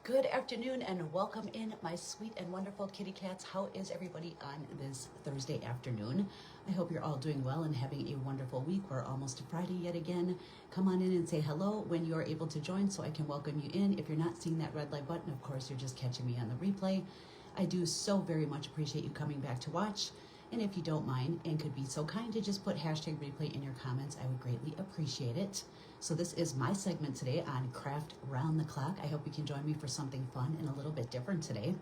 Good afternoon and welcome in, my sweet and wonderful kitty cats. How is everybody on this Thursday afternoon? I hope you're all doing well and having a wonderful week. We're almost to Friday yet again. Come on in and say hello when you are able to join so I can welcome you in. If you're not seeing that red light button, of course, you're just catching me on the replay. I do so very much appreciate you coming back to watch. And if you don't mind and could be so kind to just put hashtag replay in your comments, I would greatly appreciate it. So this is my segment today on Craft Round the Clock. I hope you can join me for something fun and a little bit different today.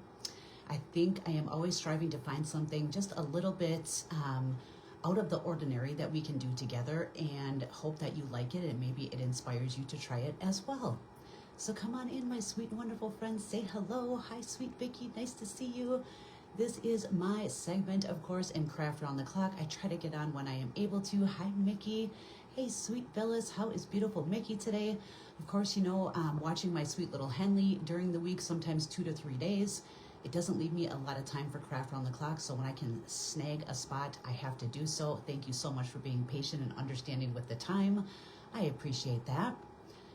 I think I am always striving to find something just a little bit out of the ordinary that we can do together, and hope that you like it and maybe it inspires you to try it as well. So come on in, my sweet and wonderful friends. Say hello. Hi, sweet Vicky. Nice to see you. This is my segment, of course, in Craft Round the Clock. I try to get on when I am able to. Hi, Mickey. Hey, sweet Phyllis. How is beautiful Mickey today? Of course, you know, watching my sweet little Henley during the week, sometimes 2 to 3 days. It doesn't leave me a lot of time for Craft Round the Clock, so when I can snag a spot, I have to do so. Thank you so much for being patient and understanding with the time. I appreciate that.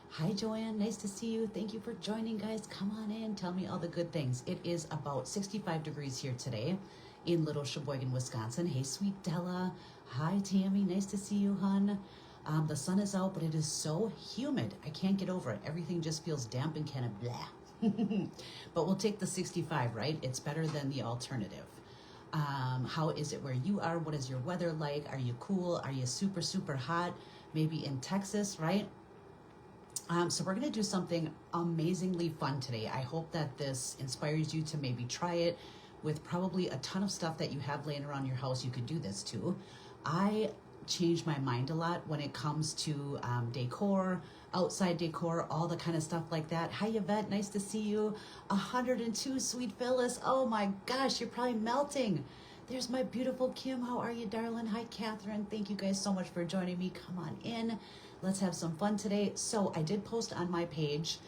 Hi, Joanne. Nice to see you. Thank you for joining, guys. Come on in. Tell me all the good things. It is about 65 degrees here today in Little Sheboygan, Wisconsin. Hey, sweet Della. Hi, Tammy. Nice to see you, hon. The sun is out, but it is so humid. I can't get over it. Everything just feels damp and kind of blah. But we'll take the 65, right? It's better than the alternative. How is it where you are? What is your weather like? Are you cool? Are you super, super hot? Maybe in Texas, right? So we're going to do something amazingly fun today. I hope that this inspires you to maybe try it. With probably a ton of stuff that you have laying around your house, you could do this too. I change my mind a lot when it comes to decor, outside decor, all the kind of stuff like that. Hi, Yvette. Nice to see you. 102, sweet Phyllis. Oh my gosh, you're probably melting. There's my beautiful Kim. How are you, darling? Hi, Catherine. Thank you guys so much for joining me. Come on in. Let's have some fun today. So I did post on my page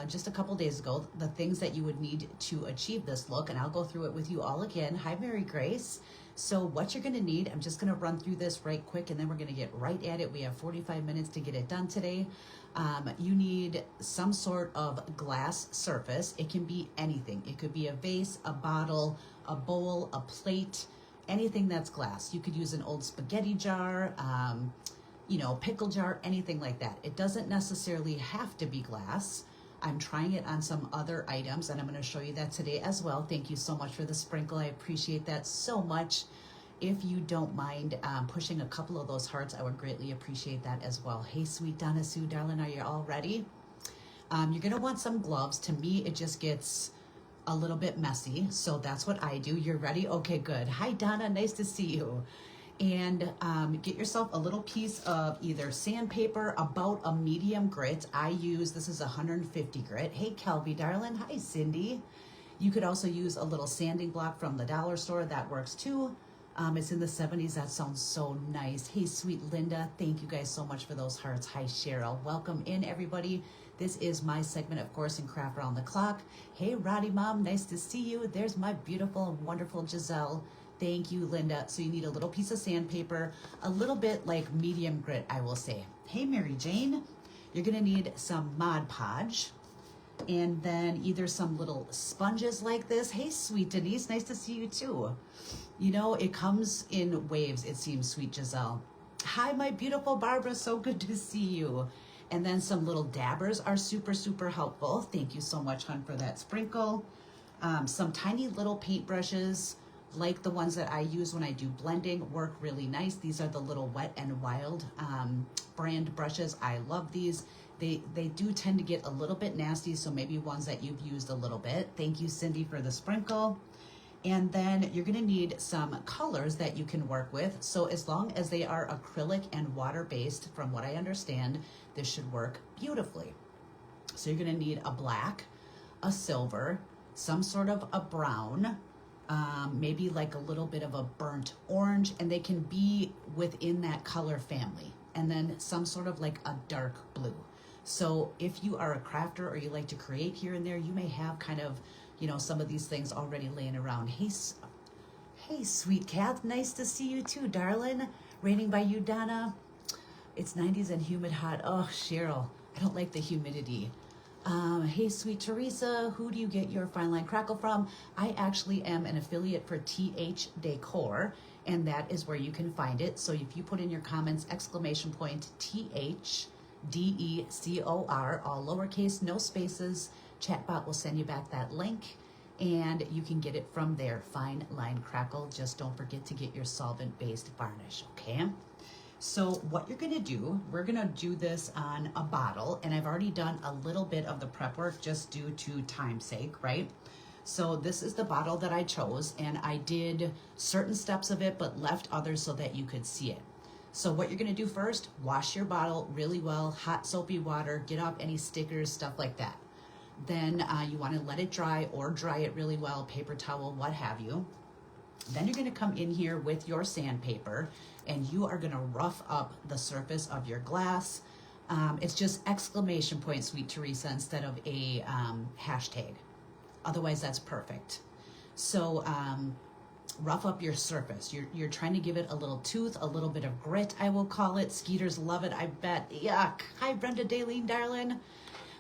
just a couple days ago the things that you would need to achieve this look, and I'll go through it with you all again. Hi, Mary Grace. So what you're going to need, I'm just going to run through this right quick, and then we're going to get right at it. We have 45 minutes to get it done today. You need some sort of glass surface. It can be anything. It could be a vase, a bottle, a bowl, a plate, anything that's glass. You could use an old spaghetti jar, you know, pickle jar, anything like that. It doesn't necessarily have to be glass. I'm trying it on some other items, and I'm going to show you that today as well. Thank you so much for the sprinkle. I appreciate that so much. If you don't mind pushing a couple of those hearts, I would greatly appreciate that as well. Hey, sweet Donna Sue, darling, are you all ready? You're going to want some gloves. To me, it just gets a little bit messy, so that's what I do. You're ready? Okay, good. Hi, Donna. Nice to see you. And get yourself a little piece of either sandpaper, about a medium grit. I use, this is 150 grit. Hey, Kelby, darling. Hi, Cindy. You could also use a little sanding block from the dollar store. That works too. It's in the 70s. That sounds so nice. Hey, sweet Linda. Thank you guys so much for those hearts. Hi, Cheryl. Welcome in, everybody. This is my segment, of course, in Craft Round the Clock. Hey, Roddy Mom. Nice to see you. There's my beautiful and wonderful Giselle. Thank you, Linda. So you need a little piece of sandpaper, a little bit like medium grit, I will say. Hey, Mary Jane, you're going to need some Mod Podge, and then either some little sponges like this. Hey, sweet Denise, nice to see you too. You know, it comes in waves, it seems, sweet Giselle. Hi, my beautiful Barbara, so good to see you. And then some little dabbers are super, super helpful. Thank you so much, hun, for that sprinkle. Some tiny little paintbrushes, like the ones that I use when I do blending, work really nice. These are the little Wet and Wild brand brushes. I love these. They do tend to get a little bit nasty, so maybe ones that you've used a little bit. Thank you, Cindy, for the sprinkle. And then you're gonna need some colors that you can work with. So as long as they are acrylic and water-based, from what I understand, this should work beautifully. So you're gonna need a black, a silver, some sort of a brown, maybe like a little bit of a burnt orange, and they can be within that color family. And then some sort of like a dark blue. So if you are a crafter or you like to create here and there, you may have kind of, you know, some of these things already laying around. Hey, sweet Kath, nice to see you too, darling. Raining by you, Donna. It's 90s and humid hot. Oh, Cheryl, I don't like the humidity. Hey, sweet Teresa, who do you get your fine line crackle from? I actually am an affiliate for TH Decor, and that is where you can find it. So if you put in your comments, THDECOR, all lowercase, no spaces, chatbot will send you back that link, and you can get it from there. Fine line crackle. Just don't forget to get your solvent-based varnish, okay? So what you're gonna do, we're gonna do this on a bottle, and I've already done a little bit of the prep work just due to time's sake, right? So this is the bottle that I chose, and I did certain steps of it, but left others so that you could see it. So what you're gonna do first, wash your bottle really well, hot soapy water, get off any stickers, stuff like that. Then you wanna let it dry or dry it really well, paper towel, what have you. Then you're gonna come in here with your sandpaper, and you are gonna rough up the surface of your glass. It's just exclamation point, sweet Teresa, instead of a hashtag. Otherwise, that's perfect. So rough up your surface. You're trying to give it a little tooth, a little bit of grit, I will call it. Skeeters love it, I bet. Yuck. Hi, Brenda Daleen, darling.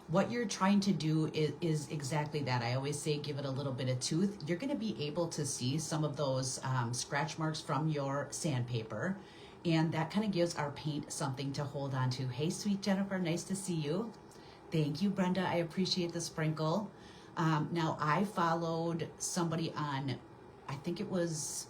What you're trying to do is exactly that. I always say give it a little bit of tooth. You're gonna be able to see some of those scratch marks from your sandpaper, and that kind of gives our paint something to hold on to. Hey, sweet Jennifer, nice to see you. Thank you, Brenda, I appreciate the sprinkle. Now, I followed somebody on, I think it was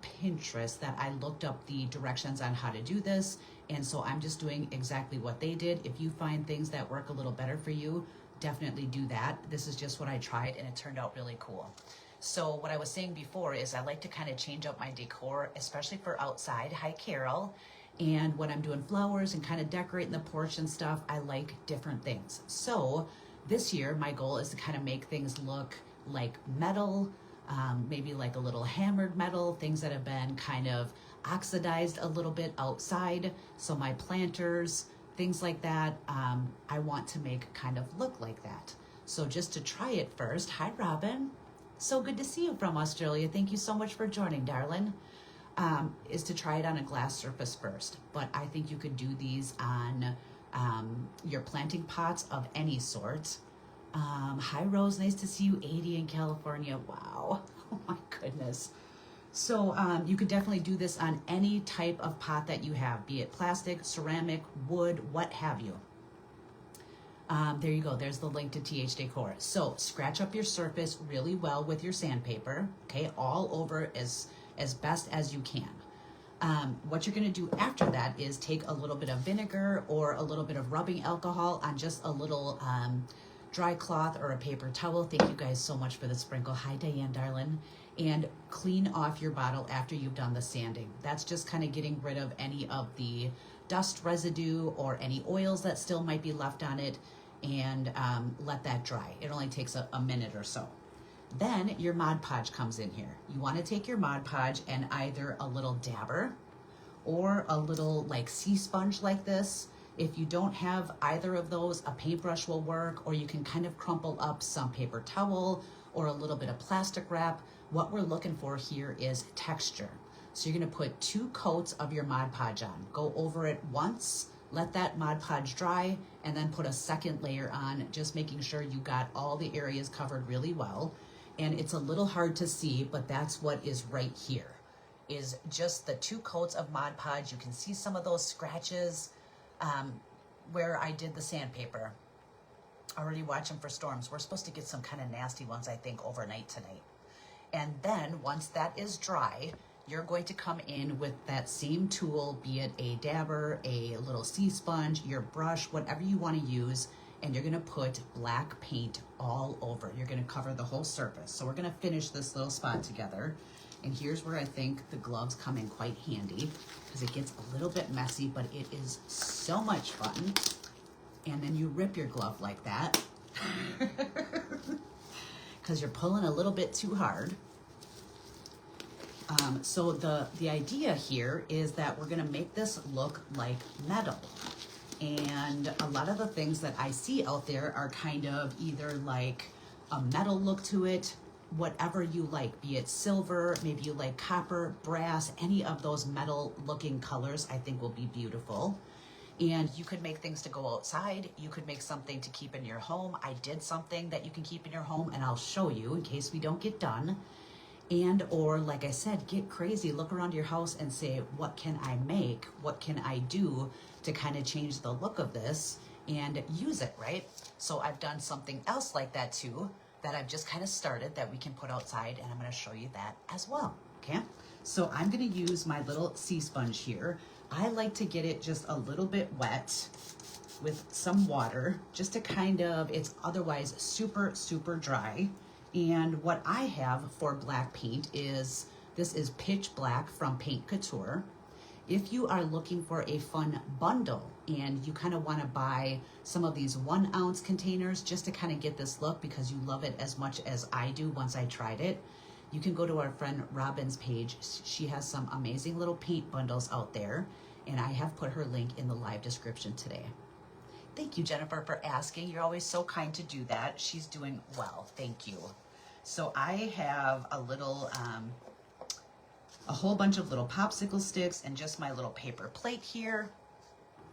Pinterest, that I looked up the directions on how to do this, and so I'm just doing exactly what they did. If you find things that work a little better for you, definitely do that. This is just what I tried, and it turned out really cool. So what I was saying before is I like to kind of change up my decor, especially for outside. Hi, Carol. And when I'm doing flowers and kind of decorating the porch and stuff, I like different things. So this year, my goal is to kind of make things look like metal, maybe like a little hammered metal, things that have been kind of oxidized a little bit outside. So my planters, things like that, I want to make kind of look like that. So just to try it first, hi Robin, so good to see you from Australia. Thank you so much for joining, darling. Is to try it on a glass surface first, but I think you could do these on your planting pots of any sort. Hi Rose, nice to see you, 80 in California. Wow, oh my goodness. So you could definitely do this on any type of pot that you have, be it plastic, ceramic, wood, what have you. There you go, there's the link to TH Decor. So scratch up your surface really well with your sandpaper, okay, all over as best as you can. What you're gonna do after that is take a little bit of vinegar or a little bit of rubbing alcohol on just a little dry cloth or a paper towel. Thank you guys so much for the sprinkle. Hi, Diane, darling. And clean off your bottle after you've done the sanding. That's just kind of getting rid of any of the dust residue or any oils that still might be left on it, and let that dry. It only takes a minute or so. Then your Mod Podge comes in here. You want to take your Mod Podge and either a little dabber or a little like sea sponge like this. If you don't have either of those, a paintbrush will work, or you can kind of crumple up some paper towel or a little bit of plastic wrap. What we're looking for here is texture. So you're gonna put 2 coats of your Mod Podge on. Go over it once, let that Mod Podge dry, and then put a second layer on, just making sure you got all the areas covered really well. And it's a little hard to see, but that's what is right here, is just the 2 coats of Mod Podge. You can see some of those scratches where I did the sandpaper. Already watching for storms. We're supposed to get some kind of nasty ones, I think, overnight tonight. And then once that is dry, you're going to come in with that same tool, be it a dabber, a little sea sponge, your brush, whatever you want to use, and you're going to put black paint all over. You're going to cover the whole surface. So we're going to finish this little spot together. And here's where I think the gloves come in quite handy, because it gets a little bit messy, but it is so much fun. And then you rip your glove like that, because you're pulling a little bit too hard. So the idea here is that we're gonna make this look like metal. And a lot of the things that I see out there are kind of either like a metal look to it, whatever you like, be it silver, maybe you like copper, brass, any of those metal looking colors I think will be beautiful. And you could make things to go outside. You could make something to keep in your home. I did something that you can keep in your home, and I'll show you in case we don't get done. And or like I said, get crazy, look around your house and say, what can I make? What can I do to kind of change the look of this and use it, right? So I've done something else like that too, that I've just kind of started that we can put outside, and I'm going to show you that as well. Okay, so I'm going to use my little sea sponge here. I like to get it just a little bit wet with some water, just to kind of, it's otherwise super, super dry. And what I have for black paint is, this is Pitch Black from Paint Couture. If you are looking for a fun bundle and you kind of want to buy some of these 1 ounce containers just to kind of get this look because you love it as much as I do once I tried it, you can go to our friend Robin's page. She has some amazing little paint bundles out there, and I have put her link in the live description today. Thank you, Jennifer, for asking. You're always so kind to do that. She's doing well. Thank you. So I have a little, a whole bunch of little popsicle sticks and just my little paper plate here.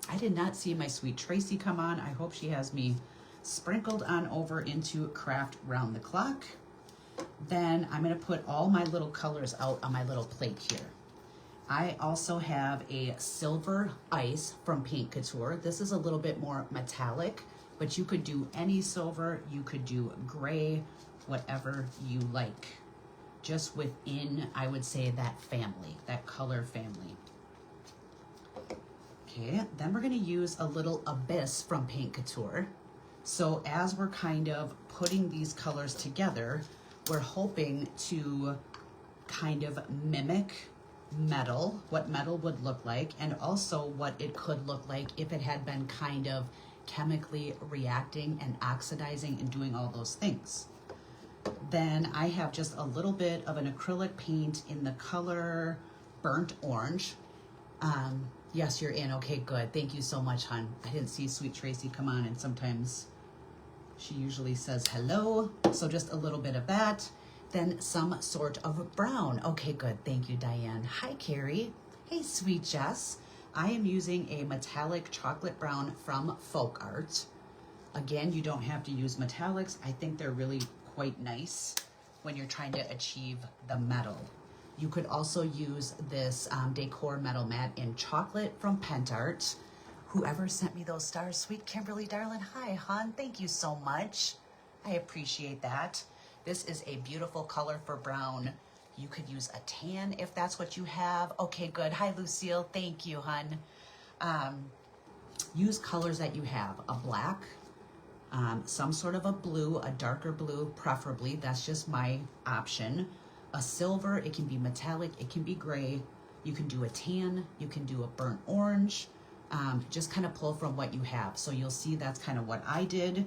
I did not see my sweet Tracy come on. I hope she has me sprinkled on over into Craft Round the Clock. Then I'm going to put all my little colors out on my little plate here. I also have a silver ice from Paint Couture. This is a little bit more metallic, but you could do any silver. You could do gray, whatever you like. Just within, I would say, that family, that color family. Okay, then we're going to use a little Abyss from Paint Couture. So as we're kind of putting these colors together, we're hoping to kind of mimic metal, what metal would look like, and also what it could look like if it had been kind of chemically reacting and oxidizing and doing all those things. Then I have just a little bit of an acrylic paint in the color Burnt Orange. Yes, you're in. Okay, good. Thank you so much, hon. I didn't see Sweet Tracy come on, and sometimes she usually says hello. So just a little bit of that. Then some sort of brown. Okay, good. Thank you, Diane. Hi, Carrie. Hey, Sweet Jess. I am using a metallic chocolate brown from Folk Art. Again, you don't have to use metallics. I think they're really quite nice when you're trying to achieve the metal. You could also use this decor metal mat in chocolate from Pent Art. Whoever sent me those stars, sweet Kimberly, darling. Hi, hon. Thank you so much. I appreciate that. This is a beautiful color for brown. You could use a tan if that's what you have. Okay, good. Hi, Lucille. Thank you, hun. Use colors that you have. A black, some sort of a blue, a darker blue, preferably. That's just my option. A silver, it can be metallic, it can be gray. You can do a tan, you can do a burnt orange. Just kind of pull from what you have. So you'll see that's kind of what I did.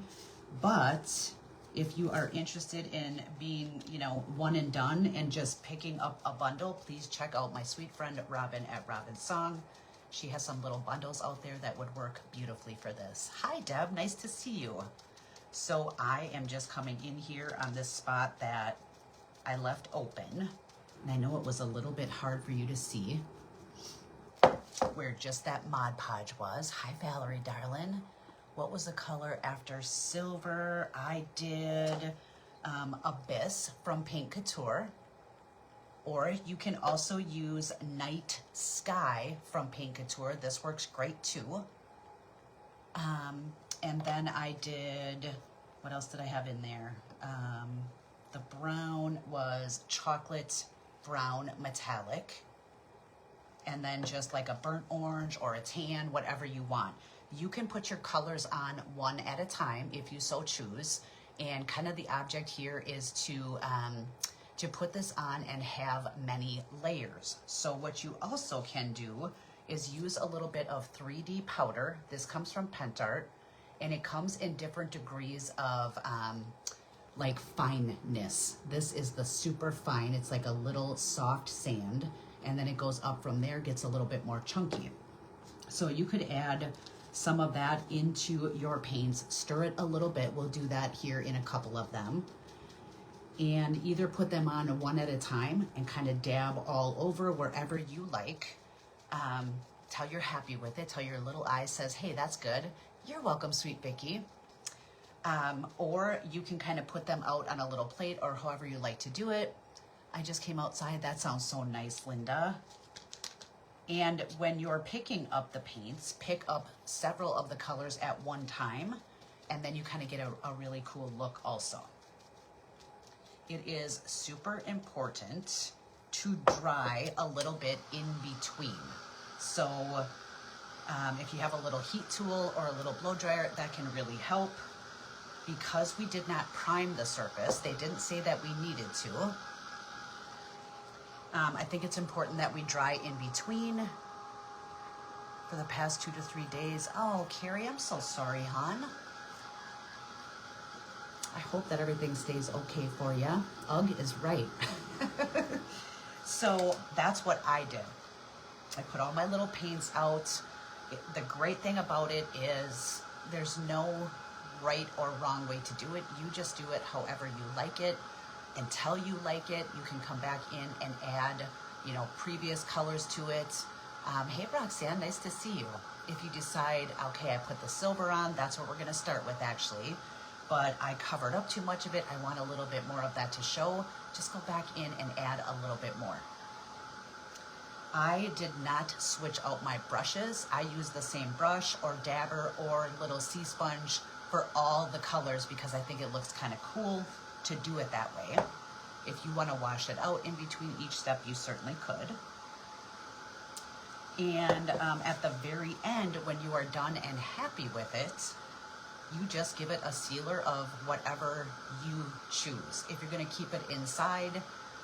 But if you are interested in being, you know, one and done and just picking up a bundle, please check out my sweet friend Robin at Robin's Song. She has some little bundles out there that would work beautifully for this. Hi, Deb. Nice to see you. So I am just coming in here on this spot that I left open. And I know it was a little bit hard for you to see where just that Mod Podge was. Hi, Valerie, darling. What was the color after silver? I did Abyss from Paint Couture. Or you can also use Night Sky from Paint Couture. This works great too. And then I did, what else did I have in there? The brown was chocolate brown metallic. And then just like a burnt orange or a tan, whatever you want. You can put your colors on one at a time if you so choose. And kind of the object here is to put this on and have many layers. So what you also can do is use a little bit of 3D powder. This comes from Pent Art, and it comes in different degrees of like fineness. This is the super fine. It's like a little soft sand, and then it goes up from there, gets a little bit more chunky. So you could add some of that into your paints, stir it a little bit. We'll do that here in a couple of them. And either put them on one at a time and kind of dab all over wherever you like. tell you're happy with it. Tell your little eye says, hey, that's good. You're welcome, sweet Vicky. Or you can kind of put them out on a little plate or however you like to do it. I just came outside. That sounds so nice, Linda. And when you're picking up the paints, pick up several of the colors at one time, and then you kind of get a really cool look also. It is super important to dry a little bit in between. So if you have a little heat tool or a little blow dryer, that can really help. Because we did not prime the surface, they didn't say that we needed to. I think it's important that we dry in between for the past 2 to 3 days. Oh, Carrie, I'm so sorry, hon. I hope that everything stays okay for you. Ugh is right. So that's what I did. I put all my little paints out. The great thing about it is there's no right or wrong way to do it. You just do it however you like it. Until you like it, you can come back in and add, you know, previous colors to it. Hey, Roxanne, nice to see you. If you decide, okay, I put the silver on, that's what we're going to start with actually. But I covered up too much of it. I want a little bit more of that to show. Just go back in and add a little bit more. I did not switch out my brushes. I used the same brush or dabber or little sea sponge for all the colors because I think it looks kind of cool to do it that way. If you want to wash it out in between each step, you certainly could. And at the very end, when you are done and happy with it, you just give it a sealer of whatever you choose. If you're going to keep it inside,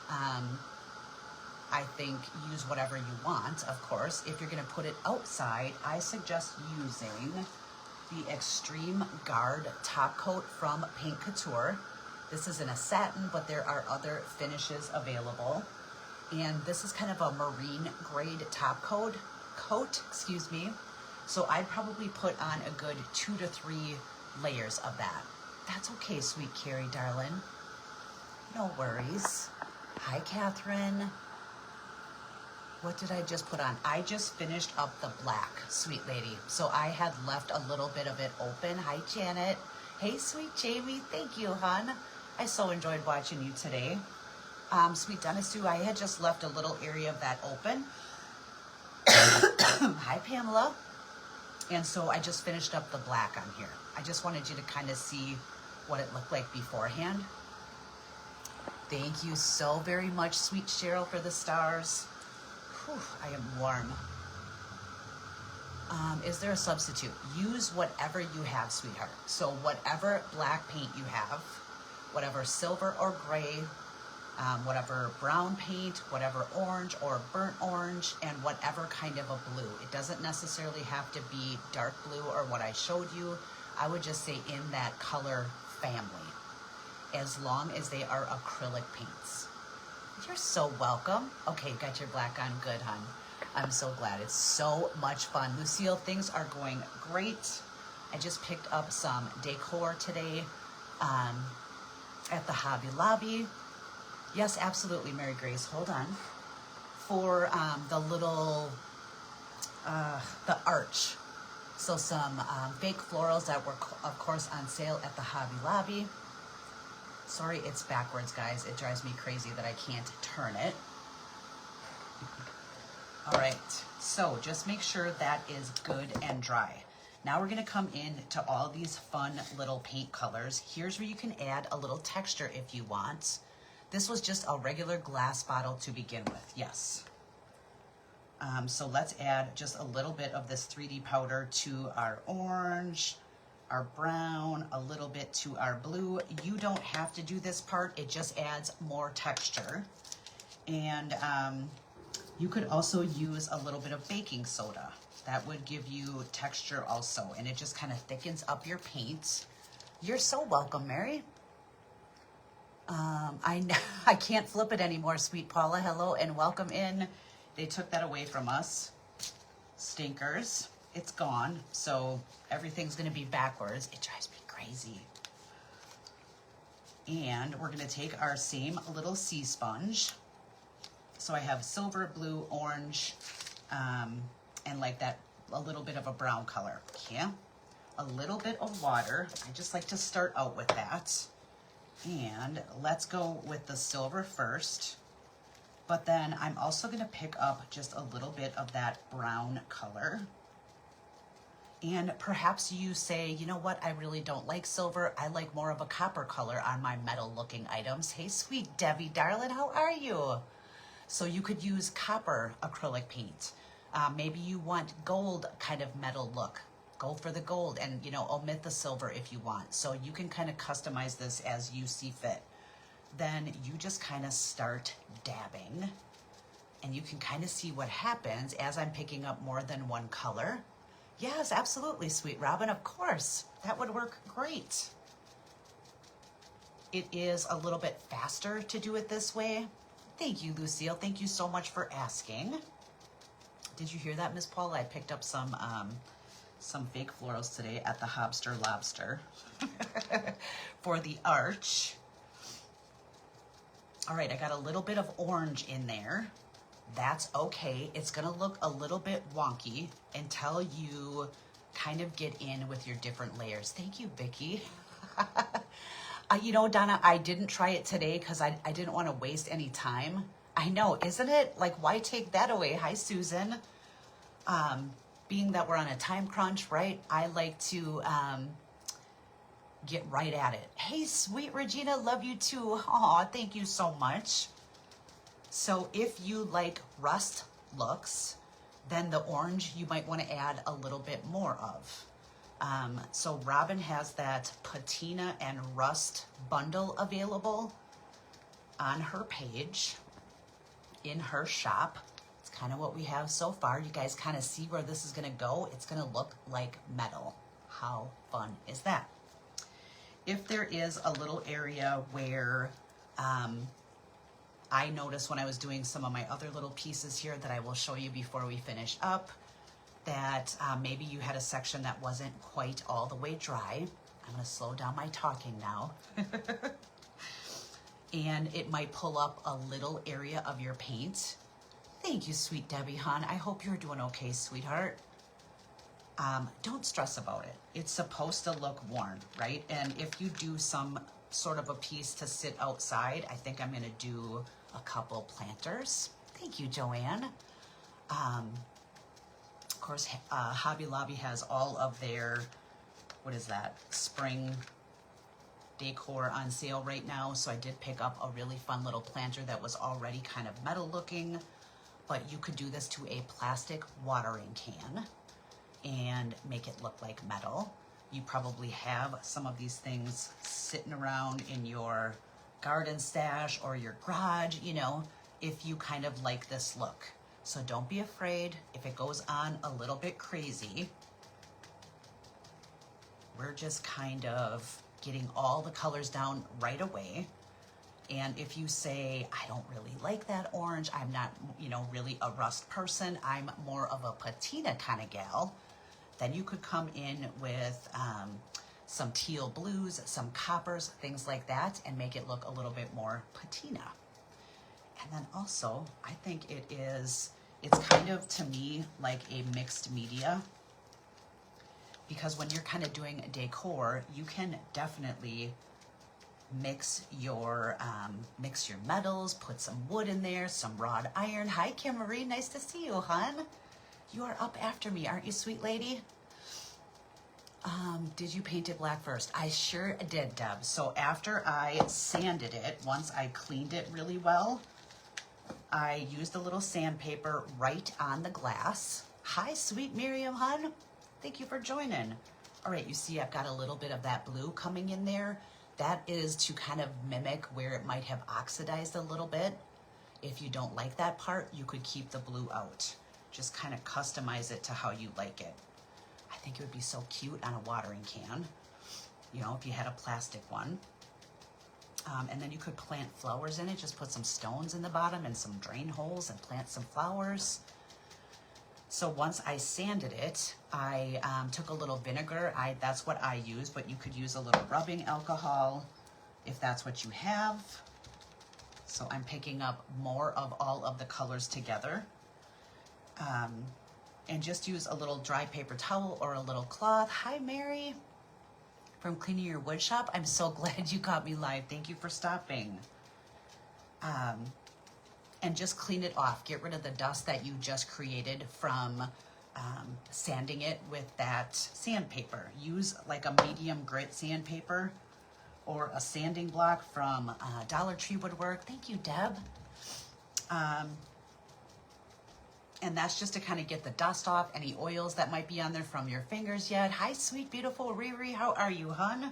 I think use whatever you want, of course. If you're going to put it outside, I suggest using the Extreme Guard top coat from Paint Couture. This is in a satin, but there are other finishes available. And this is kind of a marine grade top coat, excuse me. So I'd probably put on a good 2 to 3 layers of that. That's okay, sweet Carrie, darling. No worries. Hi, Catherine. What did I just put on? I just finished up the black, sweet lady. So I had left a little bit of it open. Hi, Janet. Hey, sweet Jamie. Thank you, hon. I so enjoyed watching you today. Sweet Dennis Sue, I had just left a little area of that open. Hi, Pamela. And so I just finished up the black on here. I just wanted you to kind of see what it looked like beforehand. Thank you so very much, sweet Cheryl, for the stars. Whew, I am warm. Is there a substitute? Use whatever you have, sweetheart. So whatever black paint you have, whatever silver or gray, whatever brown paint, whatever orange or burnt orange, and whatever kind of a blue. It doesn't necessarily have to be dark blue or what I showed you. I would just say in that color family, as long as they are acrylic paints. You're so welcome. Okay, got your black on. Good, hon. I'm so glad. It's so much fun. Lucille, things are going great. I just picked up some decor today at the Hobby Lobby. Yes, absolutely, Mary Grace. Hold on. For the little, the arch. So some fake florals that were, of course, on sale at the Hobby Lobby. Sorry, it's backwards, guys. It drives me crazy that I can't turn it. All right, so just make sure that is good and dry. Now we're gonna come in to all these fun little paint colors. Here's where you can add a little texture if you want. This was just a regular glass bottle to begin with, yes. So let's add just a little bit of this 3D powder to our orange, our brown, a little bit to our blue. You don't have to do this part, it just adds more texture. And you could also use a little bit of baking soda. That would give you texture also, and it just kind of thickens up your paint. You're so welcome, Mary. I can't flip it anymore, sweet Paula. Hello and welcome in. They took that away from us. Stinkers. It's gone, so everything's gonna be backwards. It drives me crazy. And we're gonna take our same little sea sponge. So I have silver, blue, orange, and like that, a little bit of a brown color. Yeah, a little bit of water. I just like to start out with that. And let's go with the silver first. But then I'm also going to pick up just a little bit of that brown color. And perhaps you say, you know what, I really don't like silver. I like more of a copper color on my metal looking items. Hey, sweet Debbie, darling, how are you? So you could use copper acrylic paint. Maybe you want gold kind of metal look. Go for the gold and, you know, omit the silver if you want. So you can kind of customize this as you see fit. Then you just kind of start dabbing and you can kind of see what happens as I'm picking up more than one color. Yes, absolutely, sweet Robin, of course. That would work great. It is a little bit faster to do it this way. Thank you, Lucille. Thank you so much for asking. Did you hear that, Miss Paula? I picked up some fake florals today at the Hobster Lobster for the arch. All right, I got a little bit of orange in there. That's okay. It's gonna look a little bit wonky until you kind of get in with your different layers. Thank you, Vicki. You know, Donna, I didn't try it today because I didn't want to waste any time. I know, isn't it? Like, why take that away? Hi, Susan. Being that we're on a time crunch, right? I like to get right at it. Hey, sweet Regina, love you too. Aw, thank you so much. So if you like rust looks, then the orange you might want to add a little bit more of. So Robin has that patina and rust bundle available on her page in her shop. It's kind of what we have so far. You guys kind of see where this is going to go. It's going to look like metal. How fun is that? If there is a little area where I noticed when I was doing some of my other little pieces here that I will show you before we finish up, that maybe you had a section that wasn't quite all the way dry. I'm going to slow down my talking now. And it might pull up a little area of your paint. Thank you, sweet Debbie hon. I hope you're doing okay, sweetheart. Don't stress about it. It's supposed to look worn, right? And if you do some sort of a piece to sit outside, I think I'm going to do a couple planters. Thank you, Joanne. Of course, Hobby Lobby has all of their, what is that, spring decor on sale right now. So I did pick up a really fun little planter that was already kind of metal looking, but you could do this to a plastic watering can and make it look like metal. You probably have some of these things sitting around in your garden stash or your garage, you know, if you kind of like this look. So don't be afraid if it goes on a little bit crazy. We're just kind of getting all the colors down right away. And if you say, I don't really like that orange, I'm not, you know, really a rust person, I'm more of a patina kind of gal, then you could come in with some teal blues, some coppers, things like that, and make it look a little bit more patina. And then also, I think it's kind of, to me, like a mixed media, because when you're kind of doing decor, you can definitely mix your metals, put some wood in there, some wrought iron. Hi, Kim Marie, nice to see you, hon. You are up after me, aren't you, sweet lady? Did you paint it black first? I sure did, Deb. So after I sanded it, once I cleaned it really well, I used a little sandpaper right on the glass. Hi, sweet Miriam, hon. Thank you for joining. All right, you see I've got a little bit of that blue coming in there. That is to kind of mimic where it might have oxidized a little bit. If you don't like that part, you could keep the blue out. Just kind of customize it to how you like it. I think it would be so cute on a watering can, you know, if you had a plastic one. And then you could plant flowers in it. Just put some stones in the bottom and some drain holes and plant some flowers. So once I sanded it, I took a little vinegar. That's what I use, but you could use a little rubbing alcohol if that's what you have. So I'm picking up more of all of the colors together. And just use a little dry paper towel or a little cloth. Hi, Mary from Cleaning Your Wood Shop. I'm so glad you caught me live. Thank you for stopping. And just clean it off. Get rid of the dust that you just created from sanding it with that sandpaper. Use like a medium grit sandpaper or a sanding block from Dollar Tree would work. Thank you, Deb. And that's just to kind of get the dust off, any oils that might be on there from your fingers yet. Hi, sweet, beautiful Riri. How are you, hun?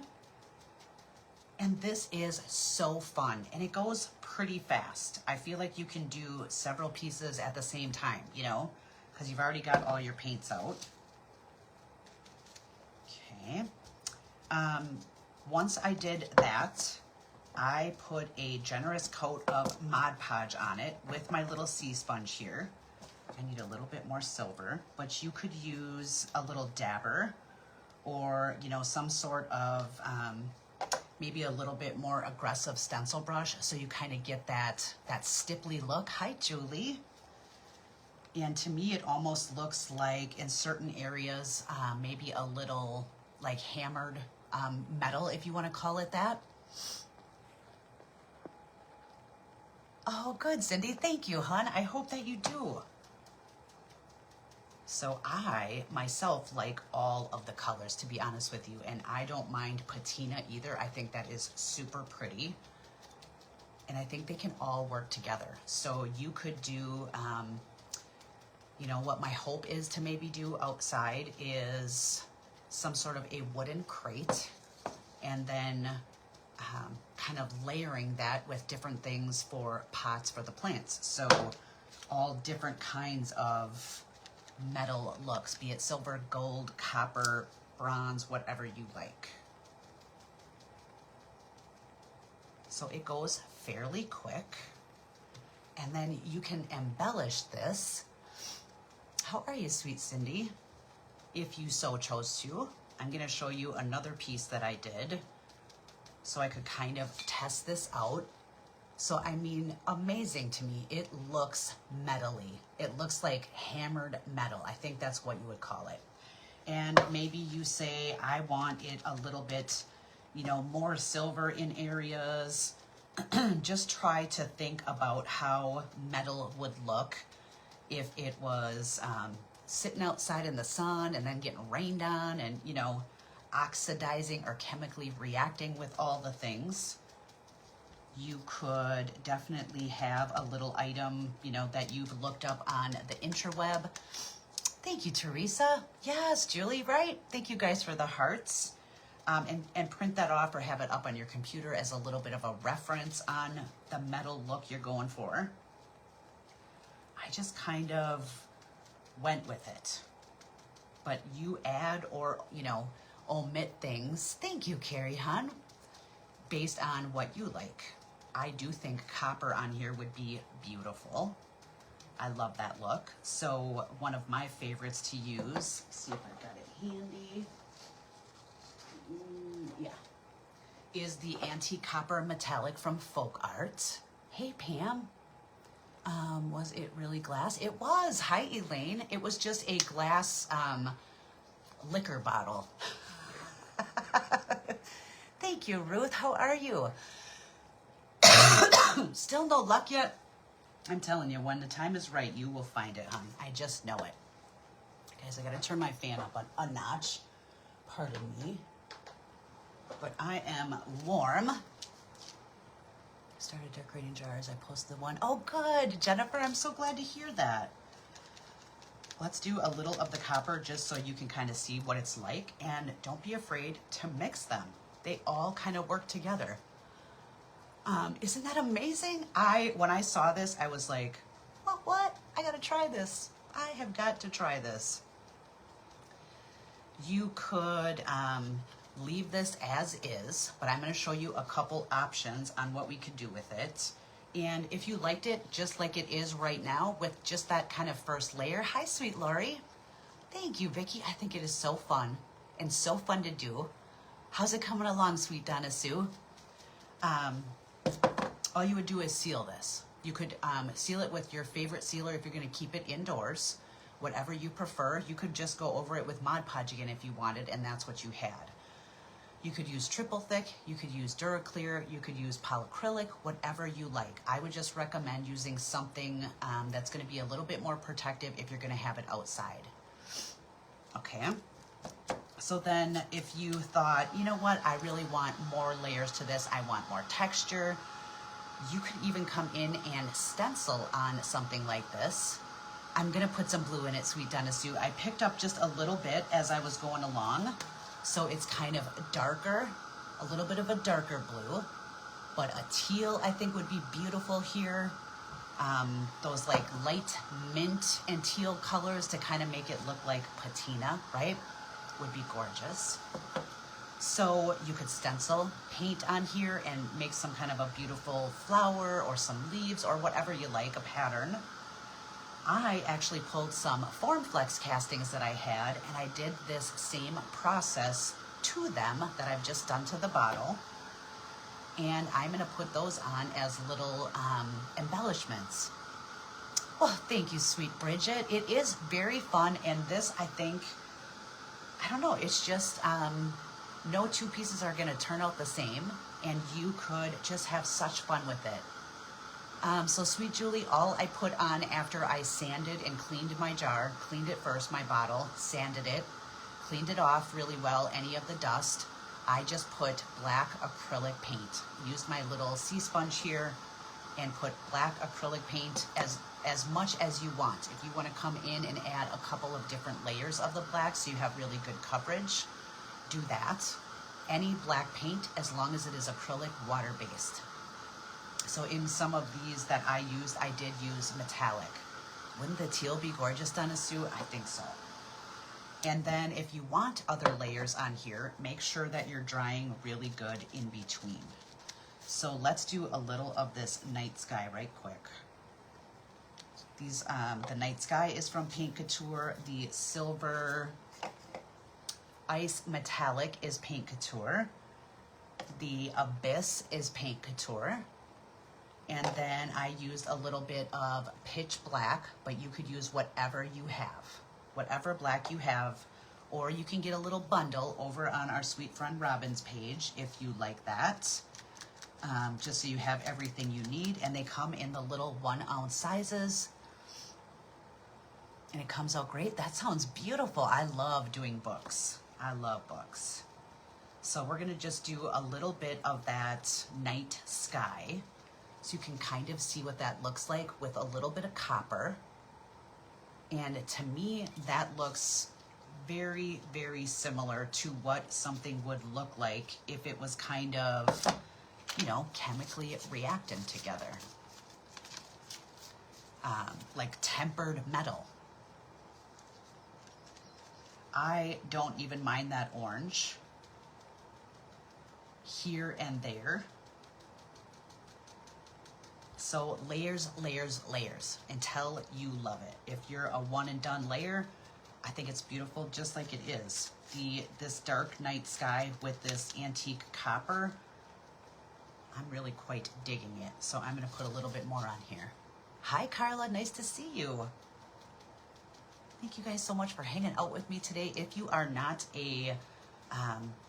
And this is so fun, and it goes pretty fast. I feel like you can do several pieces at the same time, you know, because you've already got all your paints out. Okay. Once I did that, I put a generous coat of Mod Podge on it with my little sea sponge here. I need a little bit more silver, but you could use a little dabber or, you know, some sort of maybe a little bit more aggressive stencil brush so you kind of get that stipply look. Hi, Julie. And to me, it almost looks like in certain areas, maybe a little like hammered metal, if you want to call it that. Oh, good, Cindy. Thank you, hon. I hope that you do. So I, myself, like all of the colors, to be honest with you, and I don't mind patina either. I think that is super pretty, and I think they can all work together. So you could do, you know, what my hope is to maybe do outside is some sort of a wooden crate, and then kind of layering that with different things for pots for the plants. So all different kinds of metal looks, be it silver, gold, copper, bronze, whatever you like. So it goes fairly quick, and then you can embellish this. How are you, sweet Cindy? If you so chose to. I'm going to show you another piece that I did so I could kind of test this out. So, I mean, amazing to me. It looks metally. It looks like hammered metal. I think that's what you would call it. And maybe you say, I want it a little bit, you know, more silver in areas. Just try to think about how metal would look if it was sitting outside in the sun and then getting rained on and, you know, oxidizing or chemically reacting with all the things. You could definitely have a little item, you know, that you've looked up on the interweb. Thank you, Teresa. Yes, Julie, right? Thank you guys for the hearts. And print that off or have it up on your computer as a little bit of a reference on the metal look you're going for. I just kind of went with it. But you add or, you know, omit things. Thank you, Carrie, hon. Based on what you like. I do think copper on here would be beautiful. I love that look. So one of my favorites to use, see if I've got it handy. Yeah, is the antique copper metallic from Folk Art. Hey, Pam. Was it really glass? It was. Hi, Elaine. It was just a glass liquor bottle. Thank you, Ruth. How are you? Still no luck yet? I'm telling you, when the time is right, you will find it, hon. I just know it. Guys, I gotta turn my fan up a notch. Pardon me. But I am warm. Started decorating jars. I posted one. Oh, good. Jennifer, I'm so glad to hear that. Let's do a little of the copper just so you can kind of see what it's like. And don't be afraid to mix them. They all kind of work together. Isn't that amazing? When I saw this, I was like, what? I gotta try this. I have got to try this. You could leave this as is, but I'm gonna show you a couple options on what we could do with it. And if you liked it just like it is right now with just that kind of first layer. Hi, sweet Lori. Thank you, Vicki. I think it is so fun and so fun to do. How's it coming along, sweet Donna Sue? All you would do is seal this. You could seal it with your favorite sealer if you're going to keep it indoors, whatever you prefer. You could just go over it with Mod Podge again if you wanted, and that's what you had. You could use triple thick, you could use Duraclear, you could use polyacrylic, whatever you like. I would just recommend using something that's going to be a little bit more protective if you're going to have it outside. Okay, so then if you thought, you know what, I really want more layers to this, I want more texture, you could even come in and stencil on something like this. I'm going to put some blue in it, Sweet Donna Sue. I picked up just a little bit as I was going along. So it's kind of darker, a little bit of a darker blue, but a teal I think would be beautiful here. Those like light mint and teal colors to kind of make it look like patina, right? Would be gorgeous. So you could stencil, paint on here and make some kind of a beautiful flower or some leaves or whatever you like, a pattern. I actually pulled some Formflex castings that I had, and I did this same process to them that I've just done to the bottle. And I'm going to put those on as little embellishments. Well, thank you, sweet Bridget. It is very fun, and this, I think, I don't know, it's just no two pieces are going to turn out the same, and you could just have such fun with it. So Sweet Julie, all I put on after I sanded and cleaned my jar, cleaned it first, my bottle, sanded it, cleaned it off really well, any of the dust, I just put black acrylic paint. Used my little sea sponge here and put black acrylic paint as much as you want. If you want to come in and add a couple of different layers of the black so you have really good coverage, do that. Any black paint, as long as it is acrylic water-based. So in some of these that I used, I did use metallic. Wouldn't the teal be gorgeous, Donna Sue? I think so. And then if you want other layers on here, make sure that you're drying really good in between. So let's do a little of this night sky right quick. These, the night sky is from Paint Couture. The silver ice metallic is Paint Couture. The abyss is Paint Couture. And then I used a little bit of pitch black, but you could use whatever you have. Whatever black you have, or you can get a little bundle over on our Sweet Friend Robin's page if you like that. Just so you have everything you need, and they come in the little 1 ounce sizes. And it comes out great. That sounds beautiful. I love doing books. I love books. So we're gonna just do a little bit of that night sky. So you can kind of see what that looks like with a little bit of copper. And to me, that looks very, very similar to what something would look like if it was kind of, you know, chemically reacting together. Like tempered metal. I don't even mind that orange here and there. So layers, layers, layers until you love it. If you're a one and done layer, I think it's beautiful just like it is. This dark night sky with this antique copper, I'm really quite digging it. So I'm gonna put a little bit more on here. Hi Carla, nice to see you. Thank you guys so much for hanging out with me today. If you are not a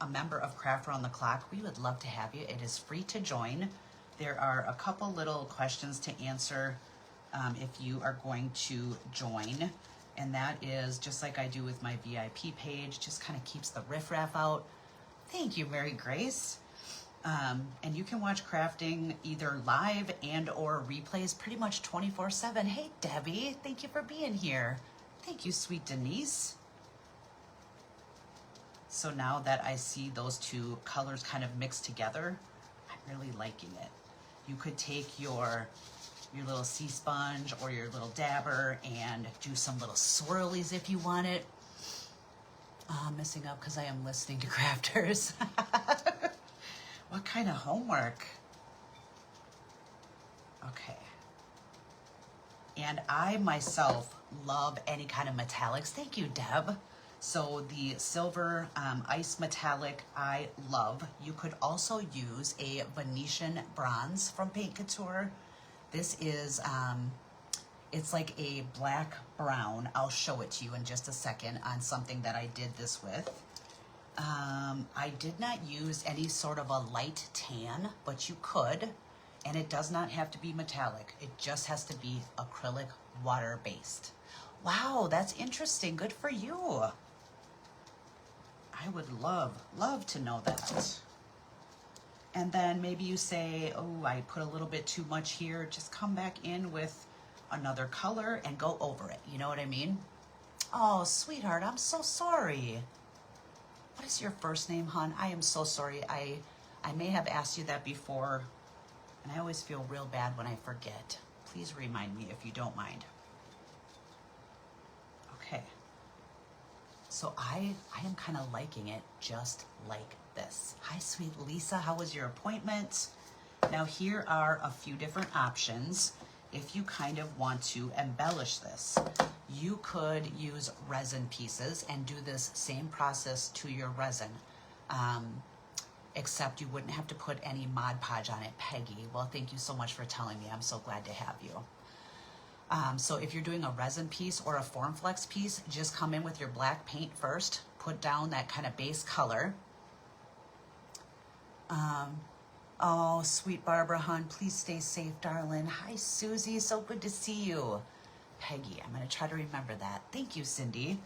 member of Craft Around the Clock, we would love to have you. It is free to join. There are a couple little questions to answer if you are going to join. And that is just like I do with my VIP page, just kind of keeps the riffraff out. Thank you, Mary Grace. And you can watch crafting either live and or replays pretty much 24/7. Hey, Debbie, thank you for being here. Thank you, sweet Denise. So now that I see those two colors kind of mixed together, I'm really liking it. You could take your little sea sponge or your little dabber and do some little swirlies if you want it. I'm messing up because I am listening to crafters. What kind of homework? Okay. And I myself love any kind of metallics. Thank you, Deb. So the silver ice metallic I love. You could also use a Venetian bronze from Paint Couture. This is It's like a black brown. I'll show it to you in just a second on something that I did this with. I did not use any sort of a light tan, but you could, and it does not have to be metallic. It just has to be acrylic water-based. Wow, that's interesting. Good for you. I would love to know that. And then maybe you say, oh, I put a little bit too much here. Just come back in with another color and go over it. You know what I mean? Oh, sweetheart, I'm so sorry. What is your first name, hon? I am so sorry. I may have asked you that before, and I always feel real bad when I forget. Please remind me if you don't mind. Okay. So I am kind of liking it just like this. Hi, sweet Lisa. How was your appointment? Now, here are a few different options. If you kind of want to embellish this, you could use resin pieces and do this same process to your resin, except you wouldn't have to put any Mod Podge on it. Peggy, well, thank you so much for telling me. I'm so glad to have you. So if you're doing a resin piece or a Formflex piece, just come in with your black paint first, put down that kind of base color. Oh, sweet Barbara, hon, please stay safe, darling. Hi, Susie, so good to see you. Peggy, I'm gonna try to remember that. Thank you, Cindy.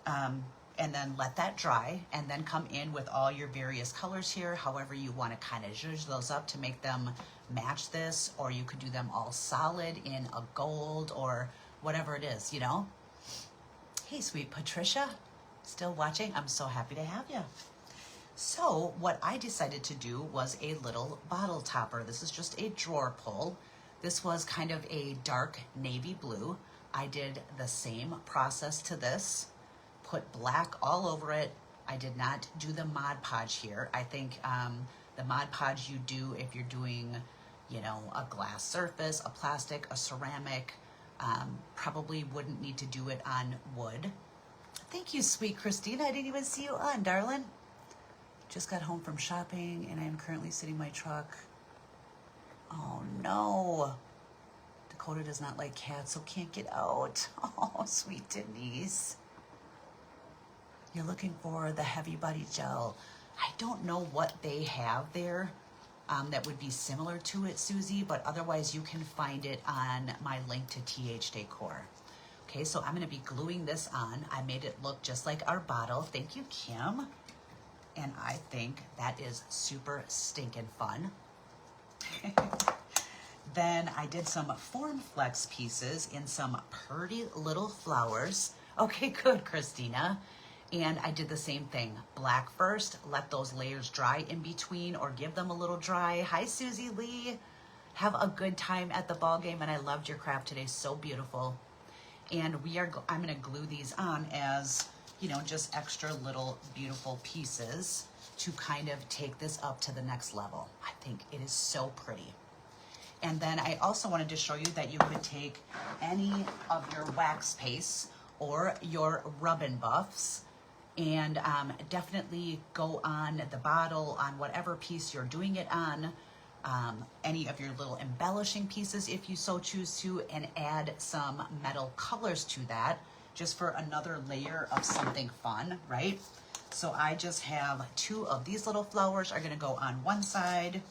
And then let that dry, and then come in with all your various colors here, however you wanna kind of zhuzh those up to make them match this, or you could do them all solid in a gold or whatever it is, you know? Hey, sweet Patricia, still watching? I'm so happy to have you. So what I decided to do was a little bottle topper. This is just a drawer pull. This was kind of a dark navy blue. I did the same process to this, put black all over it. I did not do the Mod Podge here. I think the Mod Podge you do if you're doing, you know, a glass surface, a plastic, a ceramic, probably wouldn't need to do it on wood. Thank you, sweet Christina. I didn't even see you on, darling. Just got home from shopping and I am currently sitting in my truck. Oh no. Dakota does not like cats, so can't get out. Oh, sweet Denise. You're looking for the heavy body gel. I don't know what they have there that would be similar to it, Susie, but otherwise you can find it on my link to TH Decor. Okay, so I'm gonna be gluing this on. I made it look just like our bottle. Thank you, Kim. And I think that is super stinking fun. Then I did some Formflex pieces in some pretty little flowers. Okay, good, Christina. And I did the same thing. Black first, let those layers dry in between or give them a little dry. Hi, Susie Lee. Have a good time at the ball game, and I loved your craft today. So beautiful. And I'm gonna glue these on as, you know, just extra little beautiful pieces to kind of take this up to the next level. I think it is so pretty. And then I also wanted to show you that you could take any of your wax paste or your Rub-and Buffs and definitely go on the bottle, on whatever piece you're doing it on, any of your little embellishing pieces if you so choose to, and add some metal colors to that, just for another layer of something fun, right? So I just have 2 of these little flowers are gonna go on one side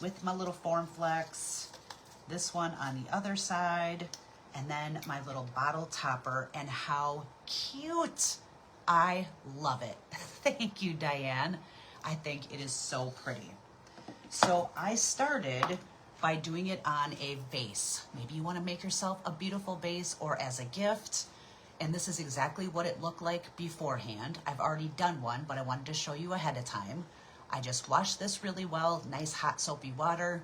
with my little Formflex, this one on the other side, and then my little bottle topper. And how cute! I love it. Thank you, Diane. I think it is so pretty. So I started by doing it on a vase. Maybe you want to make yourself a beautiful vase or as a gift. And this is exactly what it looked like beforehand. I've already done one, but I wanted to show you ahead of time. I just washed this really well, nice hot soapy water.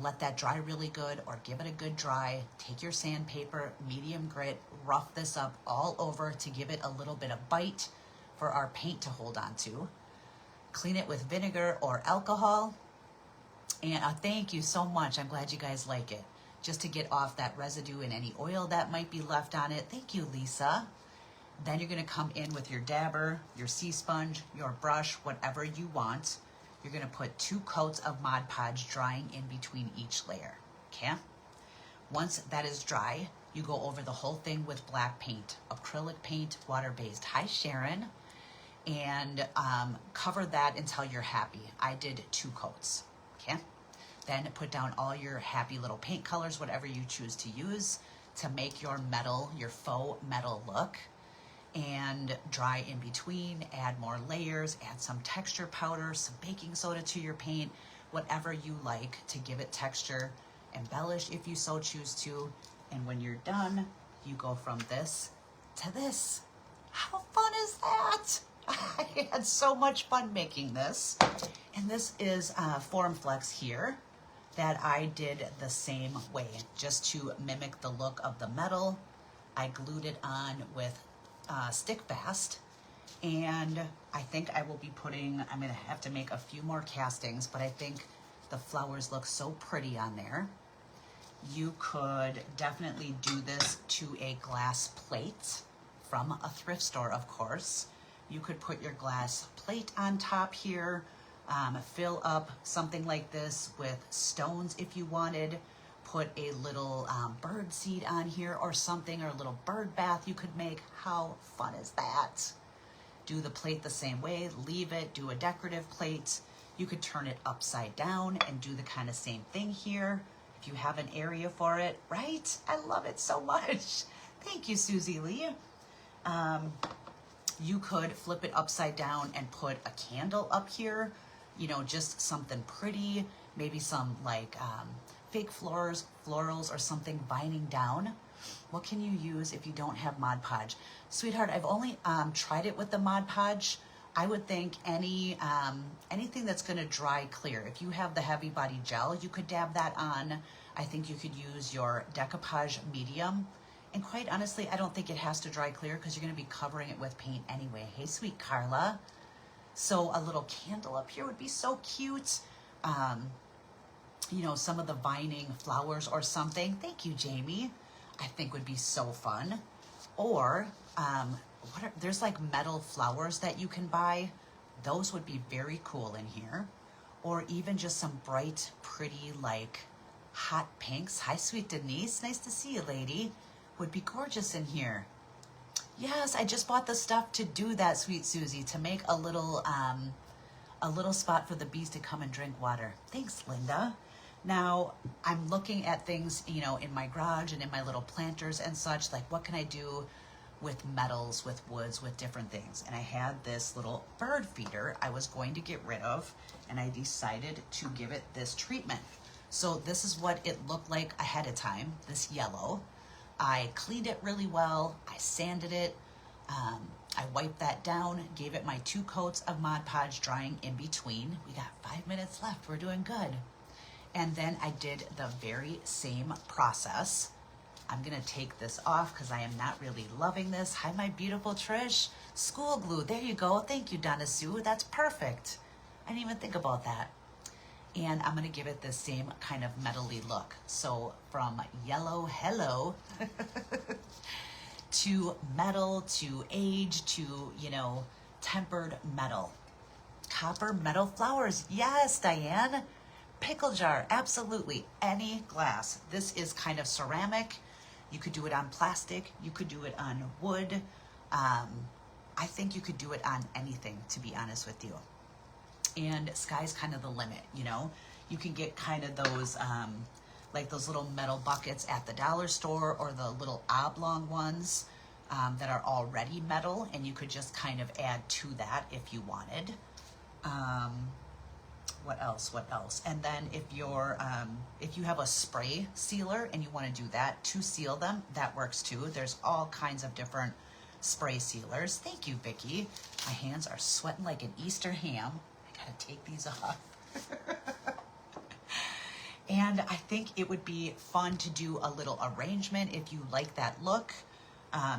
Let that dry really good, or give it a good dry. Take your sandpaper, medium grit, rough this up all over to give it a little bit of bite for our paint to hold on to. Clean it with vinegar or alcohol. And thank you so much. I'm glad you guys like it. Just to get off that residue and any oil that might be left on it. Thank you, Lisa. Then you're gonna come in with your dabber, your sea sponge, your brush, whatever you want. You're gonna put 2 coats of Mod Podge drying in between each layer, okay? Once that is dry, You go over the whole thing with black paint, acrylic paint, water-based. Hi, Sharon. And cover that until you're happy. I did 2 coats, okay? Then put down all your happy little paint colors, whatever you choose to use to make your metal, your faux metal look. And dry in between, add more layers, add some texture powder, some baking soda to your paint, whatever you like to give it texture. Embellish if you so choose to. And when you're done, you go from this to this. How fun is that? I had so much fun making this. And this is Formflex here that I did the same way, just to mimic the look of the metal. I glued it on with Stick Fast, and I think I will be putting, I'm gonna have to make a few more castings, but I think the flowers look so pretty on there. You could definitely do this to a glass plate from a thrift store, of course. You could put your glass plate on top here, fill up something like this with stones if you wanted, put a little bird seed on here or something, or a little bird bath you could make. How fun is that? Do the plate the same way, leave it, do a decorative plate. You could turn it upside down and do the kind of same thing here if you have an area for it, right? I love it so much. Thank you, Susie Lee. You could flip it upside down and put a candle up here, you know, just something pretty, maybe some like fake florals or something vining down. What can you use if you don't have Mod Podge? Sweetheart, I've only tried it with the Mod Podge. I would think anything that's gonna dry clear. If you have the heavy body gel, you could dab that on. I think you could use your decoupage medium. And quite honestly, I don't think it has to dry clear because you're gonna be covering it with paint anyway. Hey, sweet Carla. So a little candle up here would be so cute. You know, some of the vining flowers or something. Thank you, Jamie. I think would be so fun. Or there's like metal flowers that you can buy. Those would be very cool in here. Or even just some bright, pretty, like hot pinks. Hi, sweet Denise. Nice to see you, lady. Would be gorgeous in here. Yes, I just bought the stuff to do that, sweet Susie, to make a little spot for the bees to come and drink water. Thanks, Linda. Now, I'm looking at things, you know, in my garage and in my little planters and such, like what can I do with metals, with woods, with different things. And I had this little bird feeder I was going to get rid of, and I decided to give it this treatment. So this is what it looked like ahead of time, this yellow. I cleaned it really well, I sanded it, I wiped that down, gave it my 2 coats of Mod Podge drying in between. We got 5 minutes left, we're doing good. And then I did the very same process. I'm gonna take this off because I am not really loving this. Hi, my beautiful Trish. School glue, there you go. Thank you, Donna Sue, that's perfect. I didn't even think about that. And I'm gonna give it the same kind of metal-y look. So from yellow hello to metal to age to, you know, tempered metal. Copper metal flowers, yes, Diane. Pickle jar, absolutely, any glass. This is kind of ceramic. You could do it on plastic, you could do it on wood. I think you could do it on anything, to be honest with you. And sky's kind of the limit, you know? You can get kind of those, like those little metal buckets at the dollar store, or the little oblong ones that are already metal, and you could just kind of add to that if you wanted. What else? And then if you have a spray sealer and you want to do that to seal them, that works too. There's all kinds of different spray sealers. Thank you, Vicki. My hands are sweating like an Easter ham. I gotta take these off. And I think it would be fun to do a little arrangement if you like that look.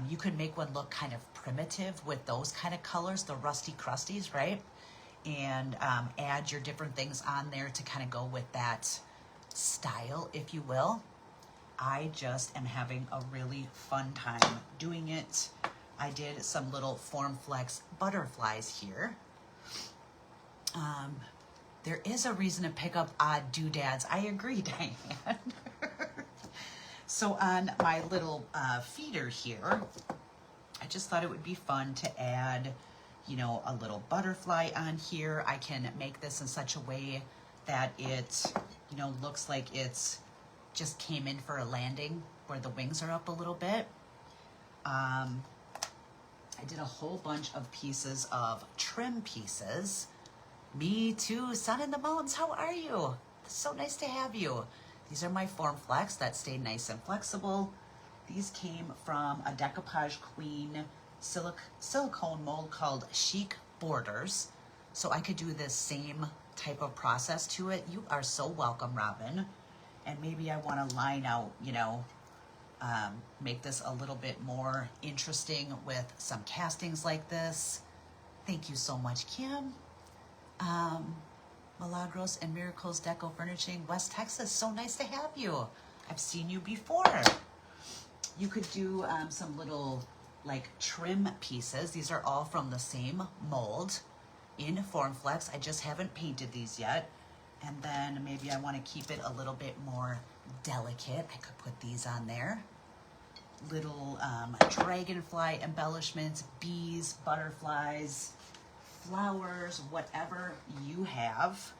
You could make one look kind of primitive with those kind of colors, the rusty crusties, right? And add your different things on there to kind of go with that style, if you will. I just am having a really fun time doing it. I did some little Formflex butterflies here. There is a reason to pick up odd doodads. I agree, Diane. So on my little feeder here, I just thought it would be fun to add, you know, a little butterfly on here. I can make this in such a way that it, you know, looks like it's just came in for a landing where the wings are up a little bit. I did a whole bunch of pieces of trim pieces. Me too, Sun in the Mountains, how are you? It's so nice to have you. These are my Form Flex that stay nice and flexible. These came from a Decoupage Queen silicone mold called Chic Borders. So I could do this same type of process to it. You are so welcome, Robin. And maybe I want to line out, you know, make this a little bit more interesting with some castings like this. Thank you so much, Kim. Milagros and Miracles Deco Furnishing, West Texas. So nice to have you. I've seen you before. You could do some little like trim pieces. These are all from the same mold in Form Flex. I just haven't painted these yet. And then maybe I want to keep it a little bit more delicate. I could put these on there. Little dragonfly embellishments, bees, butterflies, flowers, whatever you have.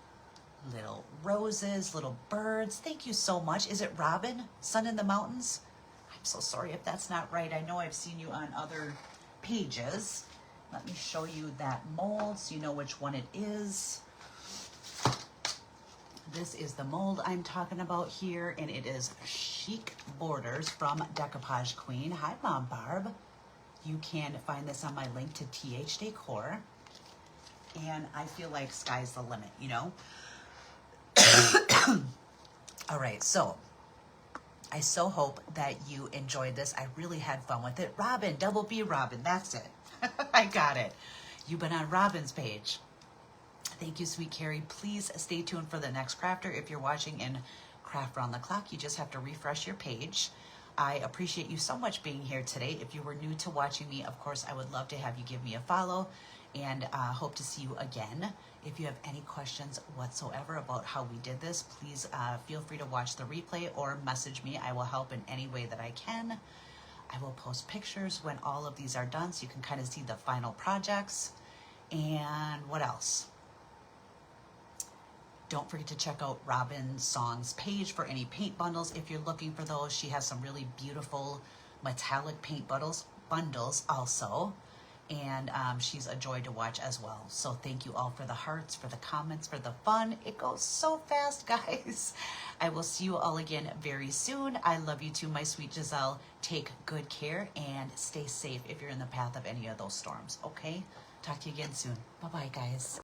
Little roses, little birds. Thank you so much. Is it Robin, Sun in the Mountains? I'm so sorry if that's not right. I know I've seen you on other pages. Let me show you that mold so you know which one it is. This is the mold I'm talking about here, and it is Chic Borders from Decoupage Queen. Hi, Mom Barb. You can find this on my link to TH Decor. And I feel like sky's the limit, you know? All right, so I so hope that you enjoyed this. I really had fun with it. Robin, double B Robin, that's it. I got it. You've been on Robin's page. Thank you, sweet Carrie. Please stay tuned for the next crafter. If you're watching in Craft Round the Clock, you just have to refresh your page. I appreciate you so much being here today. If you were new to watching me, of course, I would love to have you give me a follow, and hope to see you again. If you have any questions whatsoever about how we did this, please feel free to watch the replay or message me. I will help in any way that I can. I will post pictures when all of these are done so you can kind of see the final projects. And what else? Don't forget to check out Robin Song's page for any paint bundles if you're looking for those. She has some really beautiful metallic paint bundles also. And she's a joy to watch as well. So thank you all for the hearts, for the comments, for the fun. It goes so fast, guys. I will see you all again very soon. I love you too, my sweet Giselle. Take good care and stay safe if you're in the path of any of those storms, okay? Talk to you again soon. Bye-bye, guys.